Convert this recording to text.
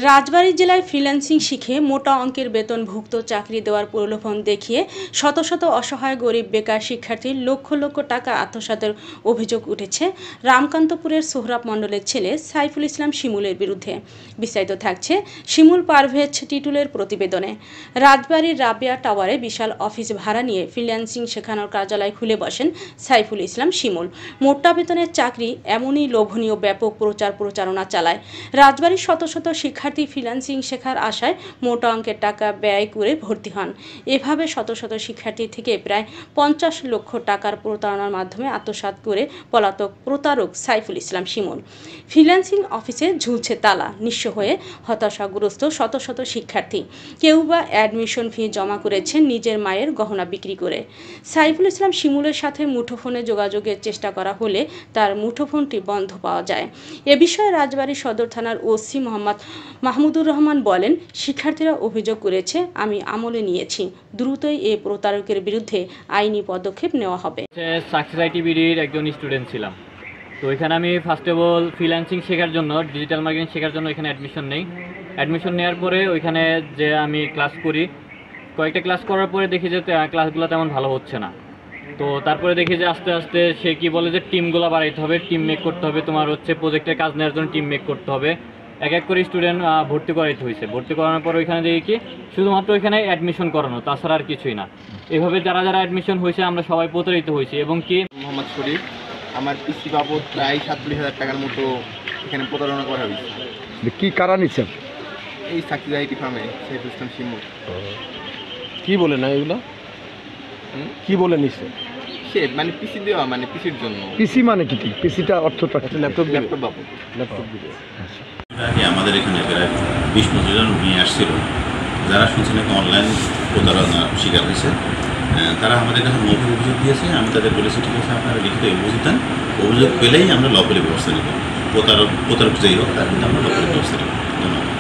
রাজবাড়ী জেলায় ফ্রিল্যান্সিং শিখে মোটা অঙ্কের বেতনভুক্ত চাকরি দেওয়ার প্রলোভন দেখিয়ে শত শত অসহায় গরিব বেকার শিক্ষার্থীর লক্ষ লক্ষ টাকা আত্মসাতের অভিযোগ উঠেছে রামকান্তপুরের সোহরাব মণ্ডলের ছেলে সাইফুল ইসলাম শিমুলের বিরুদ্ধে। বিস্তারিত থাকছে শিমুল পারভেজ টিটুলের প্রতিবেদনে। রাজবাড়ীর রাবেয়া টাওয়ারে বিশাল অফিস ভাড়া নিয়ে ফ্রিল্যান্সিং শেখানোর কার্যালয় খুলে বসেন সাইফুল ইসলাম শিমুল। মোটা বেতনের চাকরি এমনই লোভনীয় ব্যাপক প্রচারণা চালায়। রাজবাড়ীর শত শত শিক্ষার্থী ফ্রিল্যান্সিং শেখার আশায় মোটা অঙ্কের টাকা ব্যয় করে ভর্তি হন। এভাবে শত শত শিক্ষার্থী থেকে প্রায় 50 লক্ষ টাকার প্রতারণার মাধ্যমে আত্মসাৎ করে পলাতক প্রতারক সাইফুল ইসলাম শিমুল। ফ্রিল্যান্সিং অফিসে ঝুলছে তালা, নিঃস্ব হয়ে হতাশাগ্রস্ত শত শত শিক্ষার্থী। কেউ বা অ্যাডমিশন ফি জমা করেছেন নিজের মায়ের গহনা বিক্রি করে। সাইফুল ইসলাম শিমুলের সাথে মুঠোফোনে যোগাযোগের চেষ্টা করা হলে তার মুঠোফোনটি বন্ধ পাওয়া যায়। এ বিষয়ে রাজবাড়ী সদর থানার ওসি মোহাম্মদ মাহমুদুর রহমান বলেন, শিক্ষার্থীরা অভিযোগ করেছে, আমি আমলে নিয়েছি, দ্রুতই এই প্রতারকের বিরুদ্ধে আইনি পদক্ষেপ নেওয়া হবে। সাকসেস আইটিবিডির একজন স্টুডেন্ট ছিলাম, তো এখানে আমি ফার্স্ট অফ অল ফ্রিল্যান্সিং শেখার জন্য, ডিজিটাল মার্কেটিং শেখার জন্য এখানে অ্যাডমিশন নেই। অ্যাডমিশন নেওয়ার পরে ওইখানে যে আমি ক্লাস করি, কয়েকটা ক্লাস করার পরে দেখি যে ক্লাসগুলো তেমন ভালো হচ্ছে না। তো তারপরে দেখি যে আস্তে আস্তে সে কি বলে যে টিমগুলো বাড়াইতে হবে, টিম মেক করতে হবে, তোমার হচ্ছে প্রজেক্টের কাজ নেওয়ার জন্য টিম মেক করতে হবে। এক এক করে স্টুডেন্ট ভর্তি করাইতে হয়েছে। ভর্তি করানোর পর ওইখানে দেখি কি শুধুমাত্র ওইখানে অ্যাডমিশন করানো, তাছাড়া আর কিছুই না। এভাবে যারা যারা অ্যাডমিশন হয়েছে আমরা সবাই প্রতারিত হয়েছি। এবং কি মোহাম্মদ শরীফ, আমার পিসি বাবদ প্রায় 47,000 টাকার মতো এখানে প্রতারণা করা হয়েছে। কি কারা নিচ্ছেন? এই সাকসেস আইটি ফার্মে সাইফুল ইসলাম শিমুল। কি বলে না এগুলো? কি বলে নিচ্ছে? সে মানে পিসি দেওয়া, মানে পিসির জন্য। পিসি মানে কি? পিসিটা অর্থটা ল্যাপটপ বাবদ। ল্যাপটপ দিবে। আমাদের এখানে প্রায় 20-25 জন নিয়ে আসছিল, যারা শুনছে নাকি অনলাইন প্রতারণা শিকার হয়েছে। তারা আমাদের কাছে মৌখিক অভিযোগ দিয়েছে। আমি তাদের বলেছি, ঠিক আছে, আপনারা লিখিত অভিযোগ দেন, অভিযোগ পেলেই আমরা লকলি ব্যবস্থা নেব। প্রতারক যেই হোক তার কিন্তু আমরা লকলি ব্যবস্থা নেব। ধন্যবাদ।